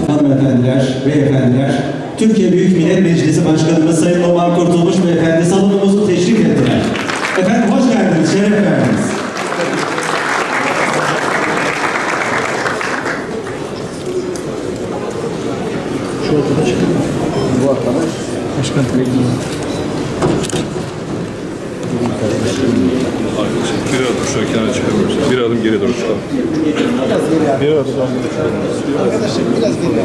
Hanımefendiler, beyefendiler, Türkiye Büyük Millet Meclisi Başkanımız Sayın Numan Kurtulmuş Beyefendi salonumuzu teşrif ettiler. Efendim hoş geldiniz, şeref verdiniz. Şu arkadaş, bu arkadaş, başkan. Bir adım şöyle kenara çıkamıyoruz. Bir adım geri doğru çıkalım. Bir adım geri çıkalım. Arkadaşlar biraz geri.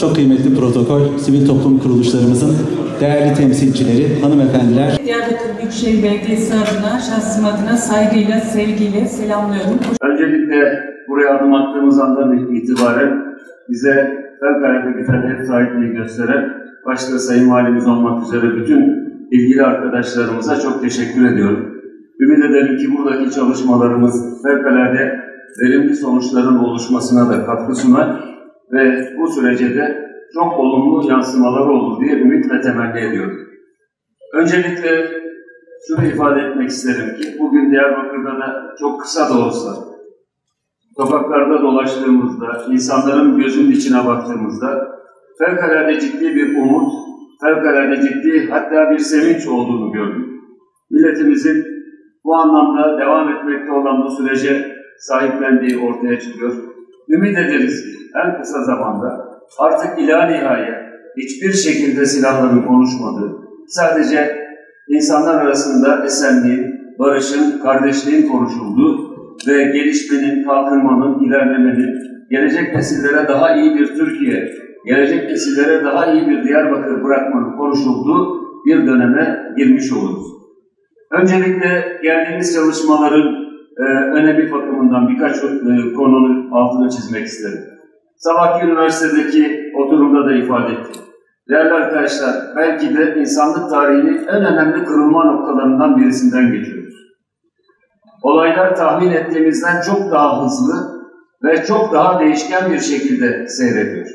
Çok kıymetli protokol, sivil toplum kuruluşlarımızın değerli temsilcileri, hanımefendiler. Diyarbakır Büyükşehir Belediyesi adına, şahsım adına saygıyla, sevgiyle selamlıyorum. Öncelikle buraya adım attığımız andan itibaren bize fevkalade güzel ev sahipliği gösteren, başta Sayın Valimiz olmak üzere bütün ilgili arkadaşlarımıza çok teşekkür ediyorum. Ümit ederim ki buradaki çalışmalarımız fevkalade verimli sonuçların oluşmasına da katkı sunar ve bu sürece de çok olumlu yansımaları olur diye ümit ve temenni ediyorum. Öncelikle şunu ifade etmek isterim ki bugün Diyarbakır'da da çok kısa da olsa sokaklarda dolaştığımızda, insanların gözünün içine baktığımızda fevkalade ciddi bir umut, fevkalade ciddi hatta bir sevinç olduğunu gördük. Milletimizin bu anlamda devam etmekte olan bu sürece sahiplendiği ortaya çıkıyor. Ümit ederiz ki en kısa zamanda artık ilahi hiçbir şekilde silahların konuşmadığı, sadece insanlar arasında esenliğin, barışın, kardeşliğin konuşulduğu ve gelişmenin, kalkınmanın, ilerlemenin, gelecek nesillere daha iyi bir Türkiye, gelecek nesillere daha iyi bir Diyarbakır bırakmanın konuşulduğu bir döneme girmiş oluruz. Öncelikle geldiğimiz çalışmaların önemi bakımından birkaç konunun altını çizmek isterim. Sabahki üniversitedeki oturumda da ifade ettim. Değerli arkadaşlar, belki de insanlık tarihinin en önemli kırılma noktalarından birisinden geçiyoruz. Olaylar tahmin ettiğimizden çok daha hızlı ve çok daha değişken bir şekilde seyrediyor.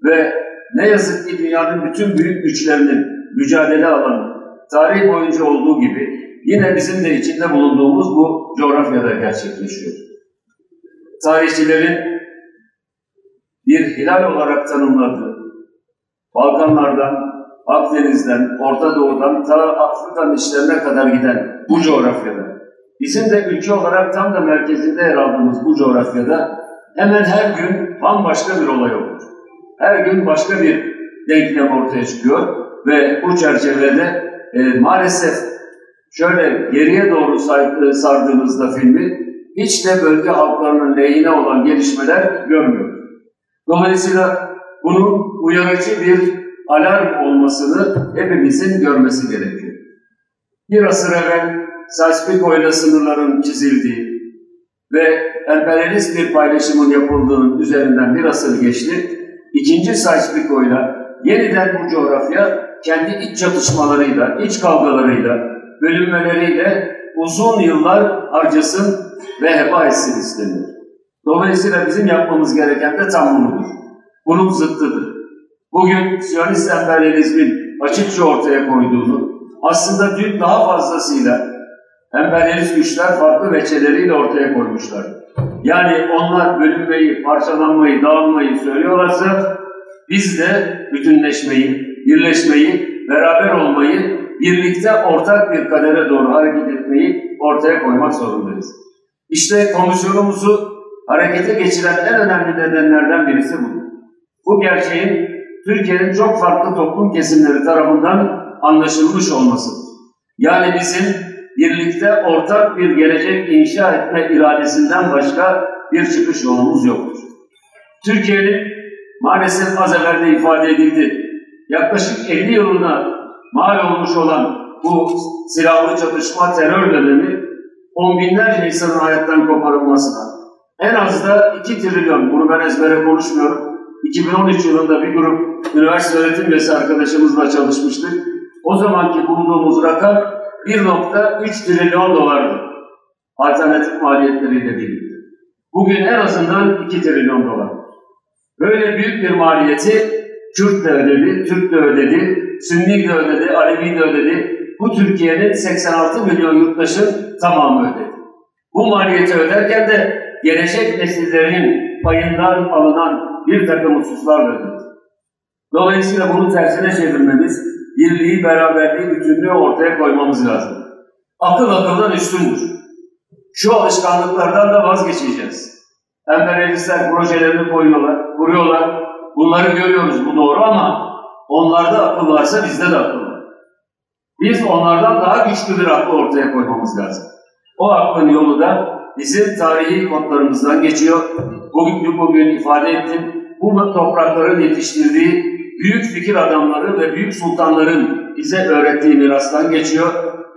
Ve ne yazık ki dünyanın bütün büyük güçlerinin mücadele alanı, tarih boyunca olduğu gibi yine bizim de içinde bulunduğumuz bu coğrafyada gerçekleşiyor. Tarihçilerin bir hilal olarak tanımladığı, Balkanlardan, Akdeniz'den, Orta Doğu'dan ta Afrika'nın içlerine kadar giden bu coğrafyada, bizim de ülke olarak tam da merkezinde yer aldığımız bu coğrafyada hemen her gün bambaşka bir olay oluyor. Her gün başka bir denklem ortaya çıkıyor ve bu çerçevede maalesef şöyle geriye doğru sardığımızda filmi hiç de bölge halklarının lehine olan gelişmeler görmüyoruz. Dolayısıyla bunun uyarıcı bir alarm olmasını hepimizin görmesi gerekiyor. Bir asır evvel Sykes-Picot sınırların çizildiği ve emperyalist bir paylaşımın yapıldığının üzerinden bir asır geçti. İkinci Sykes-Picot yeniden bu coğrafya kendi iç çatışmalarıyla, iç kavgalarıyla, bölünmeleriyle uzun yıllar harcasın ve heba etsin isteniyor. Dolayısıyla bizim yapmamız gereken de tam bunudur. Bunun zıttıdır. Bugün Siyonist emperyalizmin açıkça ortaya koyduğunu, aslında dün daha fazlasıyla emperyalist güçler farklı veçeleriyle ortaya koymuşlar. Yani onlar bölünmeyi, parçalanmayı, dağılmayı söylüyorlarsa biz de bütünleşmeyi, birleşmeyi, beraber olmayı, birlikte ortak bir kadere doğru hareket etmeyi ortaya koymak zorundayız. İşte komisyonumuzu harekete geçiren en önemli nedenlerden birisi bu. Bu gerçeğin Türkiye'nin çok farklı toplum kesimleri tarafından anlaşılmış olmasıdır. Yani bizim birlikte ortak bir gelecek inşa etme iradesinden başka bir çıkış yolumuz yoktur. Türkiye'nin maalesef az evvel de ifade edildi, yaklaşık 50 yılına mal olmuş olan bu silahlı çatışma terör dönemi on binlerce insanın hayattan koparılmasına, en az da 2 trilyon, bunu ben ezbere konuşmuyorum. 2013 yılında bir grup üniversite öğretim üyesi arkadaşımızla çalışmıştık. O zamanki bulduğumuz rakam 1,3 trilyon dolardı. Alternatif maliyetleriyle birlikte. Bugün en azından 2 trilyon dolar. Böyle büyük bir maliyeti Kürt de ödedi, Türk de ödedi, Sünni de ödedi, Alevi de ödedi. Bu Türkiye'nin 86 milyon yurttaşın tamamı ödedi. Bu maliyeti öderken de gelecek nesillerin payından alınan bir takım hususlarla ödedi. Dolayısıyla bunu tersine çevirmemiz, birliği, beraberliği, bütünlüğü ortaya koymamız lazım. Akıl akıldan üstündür. Şu alışkanlıklardan da vazgeçeceğiz. Emperyalistler projelerini kuruyorlar. Bunları görüyoruz, bu doğru ama onlarda akıl varsa bizde de akıl var. Biz onlardan daha güçlü bir aklı ortaya koymamız lazım. O aklın yolu da bizim tarihi kodlarımızdan geçiyor. Bugün ifade ettim. Bu toprakların yetiştirdiği büyük fikir adamları ve büyük sultanların bize öğrettiği mirastan geçiyor.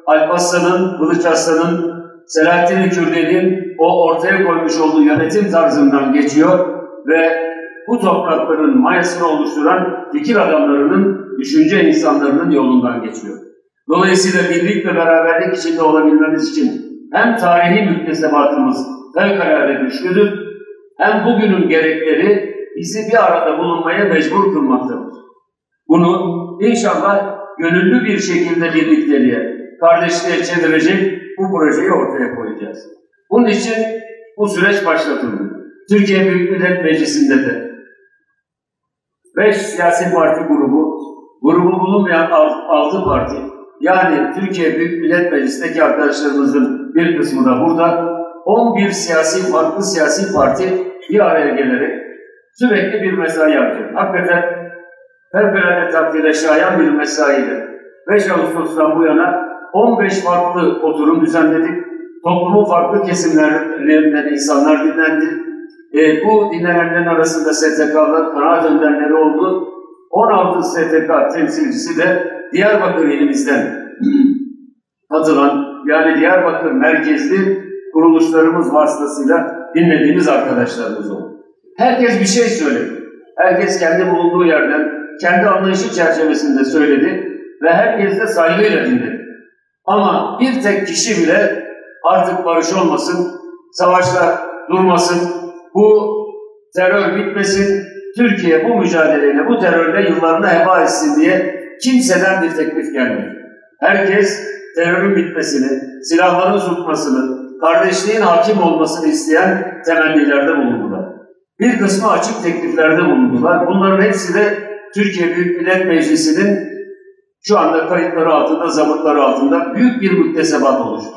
Alparslan'ın, Kılıç Arslan'ın, Selahattin Kürdeli'nin o ortaya koymuş olduğu yönetim tarzından geçiyor ve bu toprakların mayasını oluşturan fikir adamlarının, düşünce insanlarının yolundan geçiyor. Dolayısıyla birlik ve beraberlik içinde olabilmemiz için hem tarihi müktesebatımız fevkalade güçlüdür, hem bugünün gerekleri bizi bir arada bulunmaya mecbur kılmaktadır. Bunu inşallah gönüllü bir şekilde birlikteliğe, kardeşliğe çevirecek bu projeyi ortaya koyacağız. Bunun için bu süreç başlatıldı. Türkiye Büyük Millet Meclisi'nde de 5 siyasi parti grubu bulunmayan 6 parti, yani Türkiye Büyük Millet Meclisi'ndeki arkadaşlarımızın bir kısmı da burada, 11 farklı siyasi parti bir araya gelerek sürekli bir mesai yapacak. Hakikaten fevkalade takdire şayan bir mesaiyle 5 Ağustos'tan bu yana 15 farklı oturum düzenledik. Toplumun farklı kesimlerinden insanlar dinlendi. Bu dinlenenlerin arasında STK'lar, kanaat önderleri oldu. 16 STK temsilcisi de Diyarbakır ilimizden katılan, yani Diyarbakır merkezli kuruluşlarımız vasıtasıyla dinlediğimiz arkadaşlarımız oldu. Herkes bir şey söyledi. Herkes kendi bulunduğu yerden, kendi anlayışı çerçevesinde söyledi ve herkes de saygıyla dinledi. Ama bir tek kişi bile artık barış olmasın, savaşlar durmasın, bu terör bitmesin, Türkiye bu mücadeleyle, bu terörle yıllarını heba etsin diye kimseden bir teklif gelmedi. Herkes terörün bitmesini, silahların tutmasını, kardeşliğin hakim olmasını isteyen temennilerde bulundular. Bir kısmı açık tekliflerde bulundular. Bunların hepsi de Türkiye Büyük Millet Meclisi'nin şu anda kayıtları altında, zabıtları altında büyük bir müktesebat oluştu.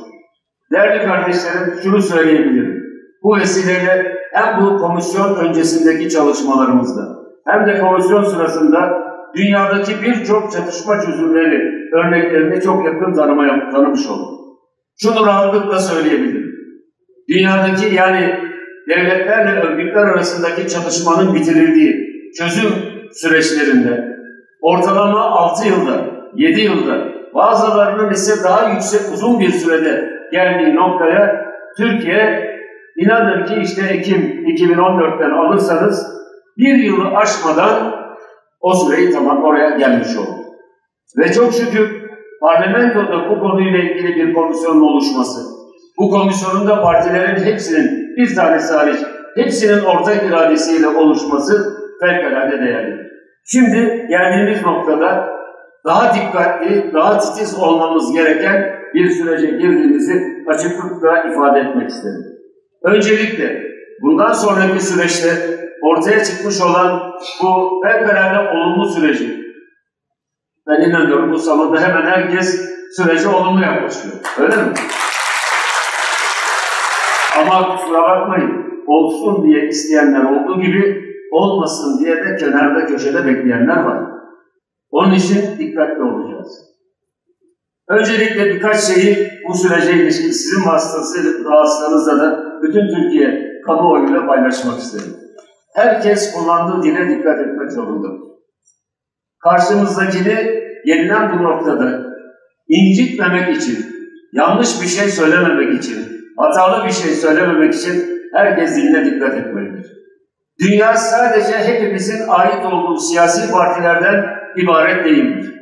Değerli kardeşlerim, şunu söyleyebilirim. Bu vesileyle hem bu komisyon öncesindeki çalışmalarımızda hem de komisyon sırasında dünyadaki birçok çatışma çözümleri örneklerini çok yakın tanımış olduk. Şunu rahatlıkla söyleyebilirim. Dünyadaki, yani devletlerle örgütler arasındaki çatışmanın bitirildiği çözüm süreçlerinde ortalama 6 yılda, 7 yılda, bazılarının ise daha yüksek, uzun bir sürede geldiği noktaya Türkiye, inanın ki işte Ekim 2014'ten alırsanız bir yılı aşmadan o süreyi tamam oraya gelmiş oldu. Ve çok şükür parlamentoda bu konuyla ilgili bir komisyonun oluşması, bu komisyonun da partilerin hepsinin, bir tanesi hariç, hepsinin ortak iradesiyle oluşması fevkalade değerli. Şimdi geldiğimiz noktada daha dikkatli, daha titiz olmamız gereken bir sürece girdiğimizi açıklıkla ifade etmek istedim. Öncelikle bundan sonraki süreçte ortaya çıkmış olan bu fevkalade olumlu süreci, ben inanıyorum bu salonda hemen herkes sürece olumlu yaklaşıyor. Öyle mi? Ama kusura bakmayın, olsun diye isteyenler olduğu gibi olmasın diye de kenarda köşede bekleyenler var. Onun için dikkatli olacağız. Öncelikle birkaç şeyi bu sürece ilişkin sizin vasıtanızla da bütün Türkiye kamuoyuyla paylaşmak isterim. Herkes kullandığı dile dikkat etmek zorunda. Karşımızdakini gelinen bu noktada incitmemek için, yanlış bir şey söylememek için, hatalı bir şey söylememek için herkes diline dikkat etmelidir. Dünya sadece hepimizin ait olduğu siyasi partilerden ibaret değildir.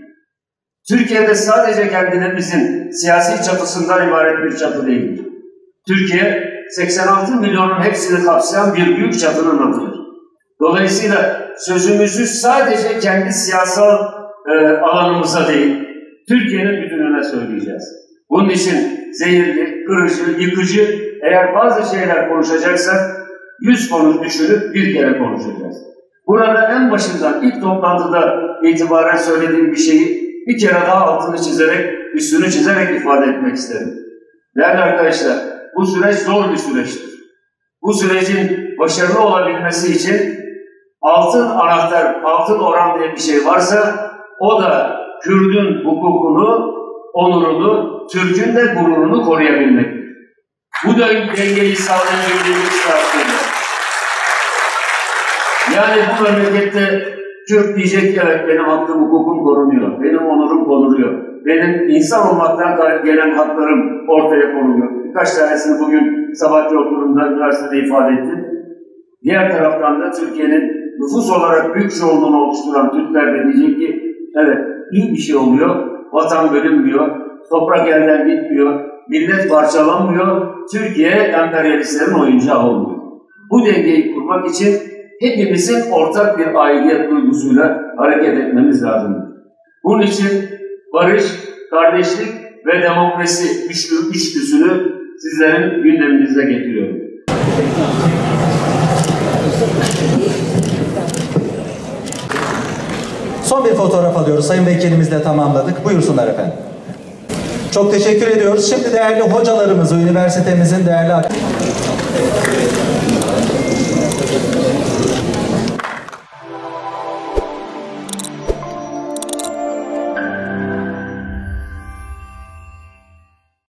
Türkiye'de sadece kendimizin siyasi çatısından ibaret bir çatı değildir. Türkiye, 86 milyonun hepsini kapsayan bir büyük çatının adıdır. Dolayısıyla sözümüzü sadece kendi siyasal alanımıza değil, Türkiye'nin bütününe söyleyeceğiz. Bunun için zehirli, kırıcı, yıkıcı, eğer bazı şeyler konuşacaksak 100 konu düşünüp bir kere konuşacağız. Burada en başından ilk toplantıda itibaren söylediğim bir şeyi bir kere daha altını çizerek, üstünü çizerek ifade etmek isterim. Değerli arkadaşlar, bu süreç zor bir süreçtir. Bu sürecin başarılı olabilmesi için altın anahtar, altın oran diye bir şey varsa o da Kürdün hukukunu, onurunu, Türk'ün de gururunu koruyabilmektir. Bu da dengeyi sağlayabildiğimiz şartıyla. Yani bu memlekette Kürt diyecek ki evet benim hakkım, hukukum korunuyor, benim onurum korunuyor, benim insan olmaktan gelen haklarım ortaya konuluyor. Birkaç tanesini bugün sabahki oturumda üniversitede ifade ettim. Diğer taraftan da Türkiye'nin nüfus olarak büyük çoğunluğunu oluşturan Türkler de diyecek ki evet iyi bir şey oluyor, vatan bölünmüyor, toprak elden gitmiyor, millet parçalanmıyor, Türkiye emperyalistlerin oyuncağı olmuyor. Bu dengeyi kurmak için hepimizin ortak bir aidiyet duygusuyla hareket etmemiz lazım. Bunun için barış, kardeşlik ve demokrasi üçlüsünü sizlerin gündeminize getiriyorum. Son bir fotoğraf alıyoruz. Sayın Vekilimizle tamamladık. Buyursunlar efendim. Çok teşekkür ediyoruz. Şimdi değerli hocalarımızı, üniversitemizin değerli